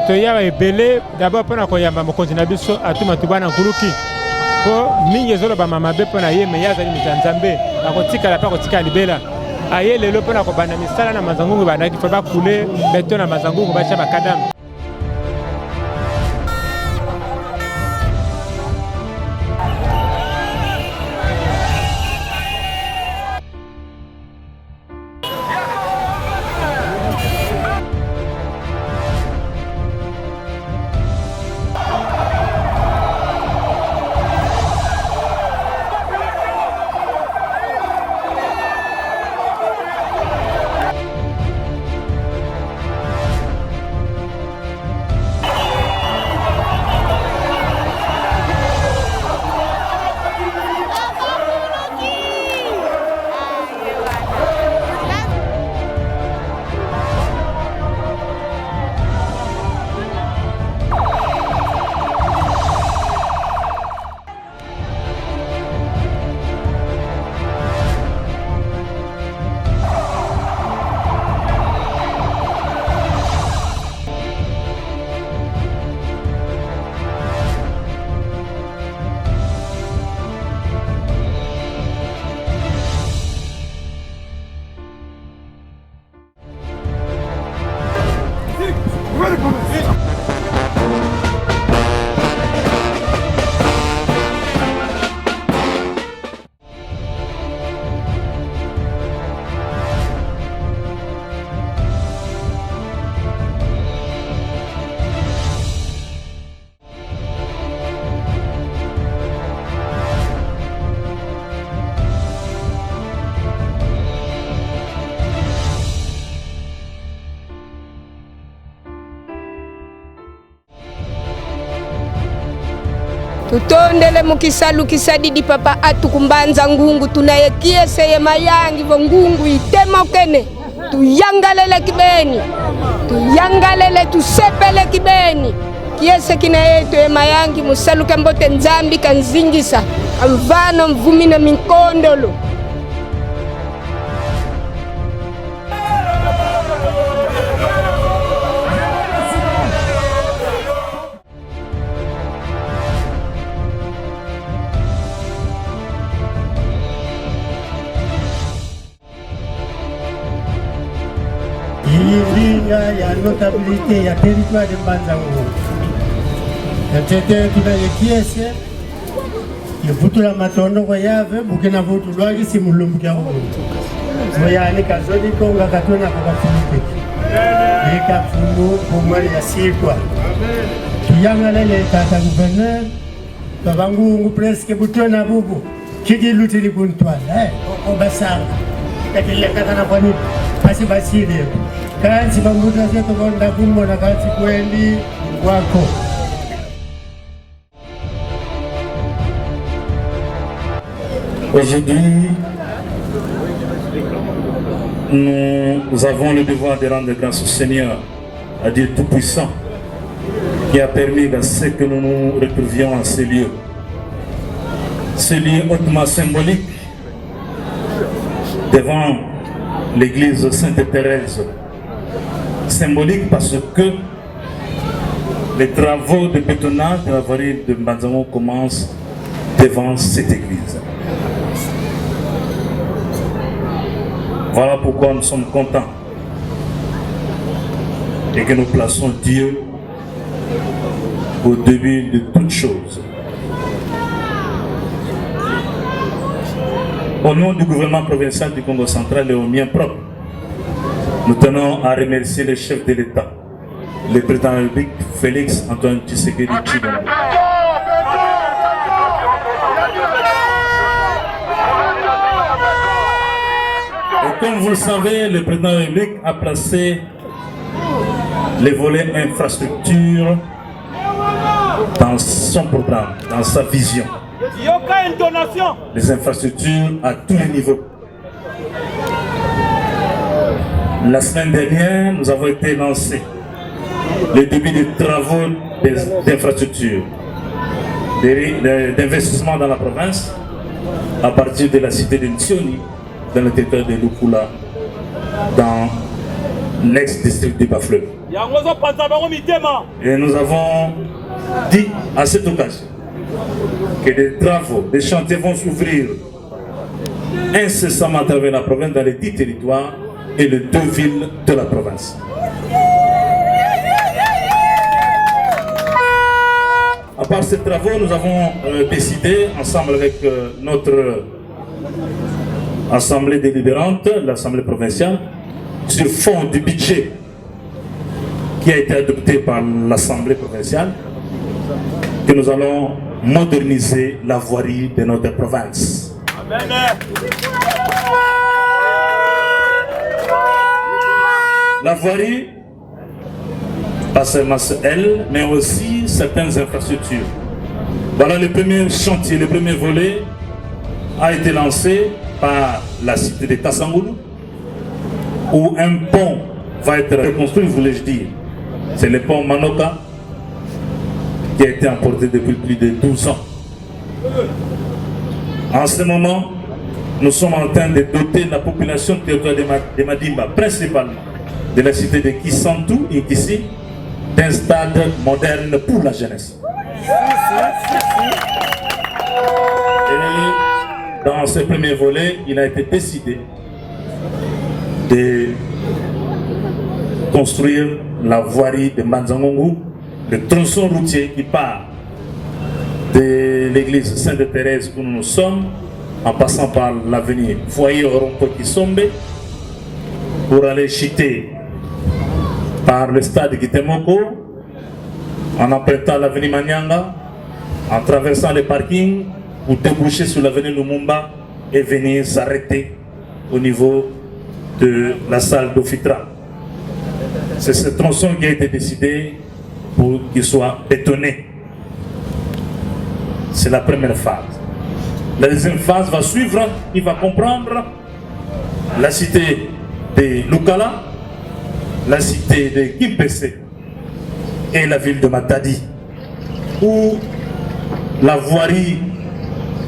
toya ebele d'abord pona koyamba mokonzi na biso atuma tubana nkuluki po mingi ezoloba mama be pona ye me yazali mitanzambe akotikala pa kotika libela aye lelo pona kobanda misala na mazangungu bandaki fa bakule beton na mazangungu bacha bakadamu. Tutondele mukisalu kisadidi papa atukumbanza ngungu tunayekie seye mayangi vo ngungu itema kene tuyangalele kibeni tuyangalele tusepele kibeni kiese kina yetu e mayangi musalu kembote nzambi kanzingisa amvano mvumi na minkondolo. Ligne ya notabilité ya territoire de Mbanza-Ngungu. Tete tunayekiese yevutula matondo kwa yave bukena vutu lwagi si mulumbu kya umuntu. Moyani kazodi konga katona kwa kafumike. Eka fumu kumwari ya sikwa. Tuyanga lele tata gouverneur Babangungu presque butona bubu. Kiki lutili kuntwala obasanga. Takile katana kwa nipi. Pasi basile. Kansi bambuta zetu konda kumbo na kansi kwendi wako. Aujourd'hui, nous avons le devoir de rendre grâce au Seigneur, à Dieu Tout-Puissant, qui a permis à ce que nous nous retrouvions en ces lieux. Ces lieux hautement symboliques devant l'église Sainte-Thérèse. Symbolique parce que les travaux de bétonnage de la vallée de Mbanza-Ngungu commencent devant cette église. Voilà pourquoi nous sommes contents et que nous plaçons Dieu au début de toutes choses. Au nom du gouvernement provincial du Congo central et au mien propre, nous tenons à remercier le chef de l'État, le président de la République, Félix Antoine Tshisekedi Tshilombo. Et comme vous le savez, le président de la République a placé les volets infrastructure dans son programme, dans sa vision. Les infrastructures à tous les niveaux. La semaine dernière, nous avons été lancés le début des travaux d'infrastructures, d'investissement dans la province, à partir de la cité de Ntioni, dans le territoire de Lukula, dans l'ex-district du Bas-Fleuve. Et nous avons dit à cette occasion que des travaux, des chantiers vont s'ouvrir incessamment à travers la province dans les 10 territoires et les 2 villes de la province. À part ces travaux, nous avons décidé, ensemble avec notre assemblée délibérante, l'assemblée provinciale, sur fond du budget qui a été adopté par l'assemblée provinciale, que nous allons moderniser la voirie de notre province. Amen. La voirie, pas seulement elle, mais aussi certaines infrastructures. Voilà le premier chantier, le premier volet a été lancé par la cité de Kassangoulou, où un pont va être reconstruit, voulais-je dire. C'est le pont Manoka, qui a été emporté depuis plus de 12 ans. En ce moment, nous sommes en train de doter la population territoriale de Madimba, principalement de la cité de Kisantou, ici, d'un stade moderne pour la jeunesse. Et dans ce premier volet, il a été décidé de construire la voirie de Manzangongu, le tronçon routier qui part de l'église Sainte-Thérèse où nous sommes, en passant par l'avenue Foyer Rompo-Kisombe, pour aller chiter par le stade Gitemoko, en empruntant l'avenue Manyanga, en traversant les parkings, pour déboucher sur l'avenue Lumumba et venir s'arrêter au niveau de la salle d'Ofitra. C'est ce tronçon qui a été décidé pour qu'il soit bétonné. C'est la première phase. La deuxième phase va suivre, il va comprendre la cité de Lukala, la cité de Kimpese et la ville de Matadi, où la voirie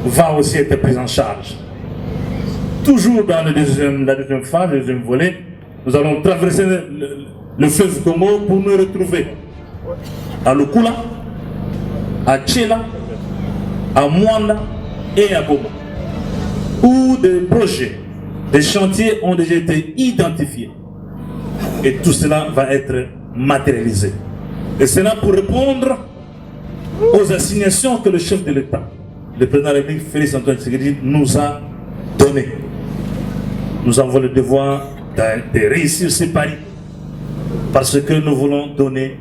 va aussi être prise en charge. Toujours dans la deuxième phase, le deuxième volet, nous allons traverser le fleuve Congo pour nous retrouver à Lukula, à Tchela, à Mwanda et à Goma, où des projets, des chantiers ont déjà été identifiés. Et tout cela va être matérialisé. Et c'est là pour répondre aux assignations que le chef de l'État, le président de la République, Félix Antoine Tshisekedi, nous a données. Nous avons le devoir de réussir ces paris parce que nous voulons donner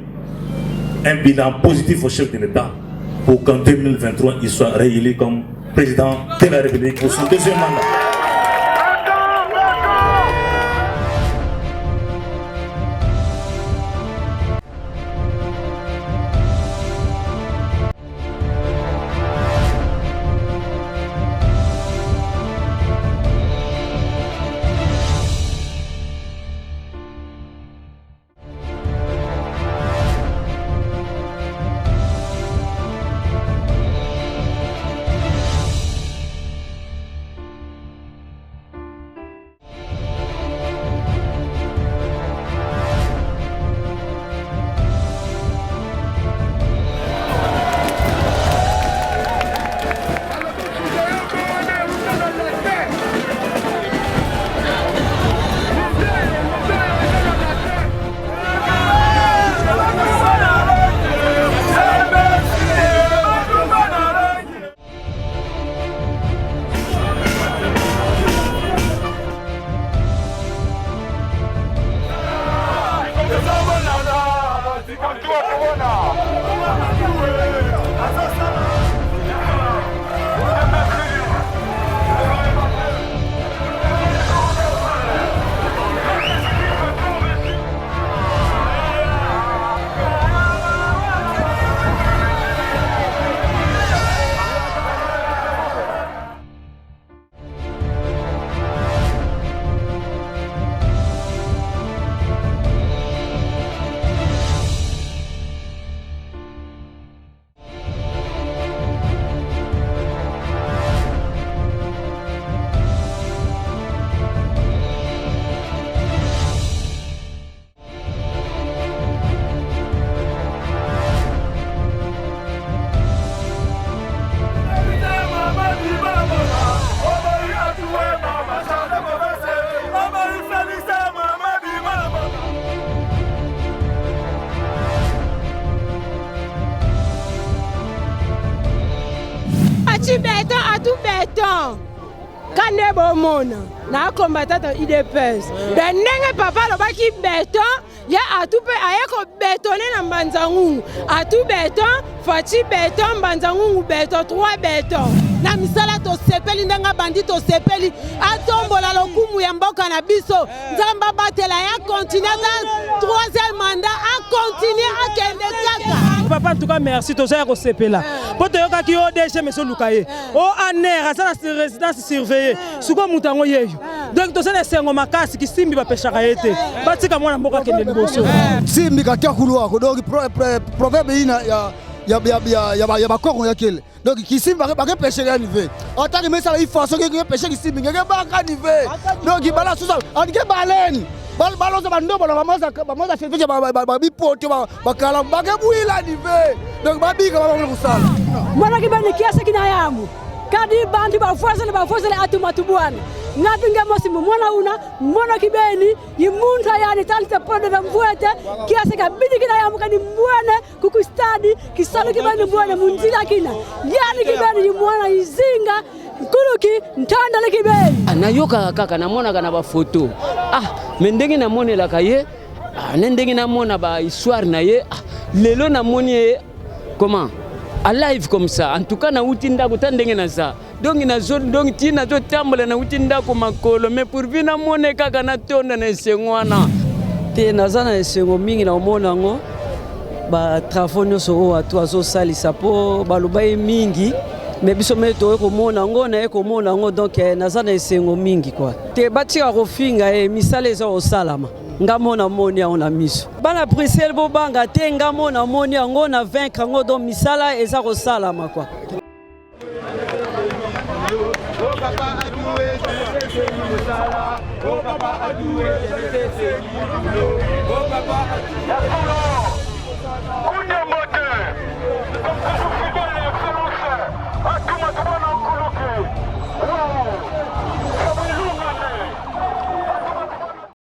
un bilan positif au chef de l'État pour qu'en 2023, il soit réélu comme président de la République pour son deuxième mandat. ane bomona na combattant IDPS ndenge papa lobaki béton ya atupe ayeko bétonner na Mbanza-Ngungu atu béton Fachi béton Mbanza-Ngungu béton 3 béton na misala to sepeli ndanga bandi to sepeli atombola lokumu ya mboka na biso nzamba batela ya continuer dans 3e mandat a continuer a kende kaka. Papa, en tout cas, merci. Tout ça, c'est là. Pour te dire qu'il y a des gens qui sont là. Oh, aner, ça c'est résidence surveillée. Souvent, nous avons eu. Donc, tout ça, c'est un macasse qui simbi va pêcher à été. Parce que moi, je n'ai pas de négociation. Simbi, quand tu as couru, donc, proverbe, il y a pas quoi qu'il. Donc, qui simbi va pêcher à niveau. En tant que ça, il faut que pêcher qui simbi, il y a pas à niveau. Donc, il balance tout ça. On dit baleine. Balance bando bala mamoza service ba bipoto ba kala ba kebuila nive donc ba bika ba kusala mwana kibani kiasi kinayamu kadi bandi ba force atuma tubwana ngapinga mosi mwana kibeni yimunta yani talita pode na mvuete kiasi kabidi kinayamu kani mwana kukustadi kisalo kibani mwana munzila kina yani kibeni mwana izinga Kuluki ntanda le kibeni anayoka kaka namona kana ba photo mendenge namone la kaye ndenge namona ba histoire na ye lelo namoni comment à live comme ça en tout cas na utinda ko tandenge na ça donc na zone donc tina to tambala na utinda ko makolo mais pour vina mone kaka na tonda na sengwana te nazana sengo mingi na omona ngo ba trafonyo so atu azo salisa po balubai mingi mais biso meto ko mona ngo na ko mona ngo donc nazana esengo mingi quoi te batika ko finga misale za o salama ngamona moni ya ona miso bana prisel bo banga te ngamona moni ya ngo na vaincre ngo donc misala eza ko salama quoi Oh papa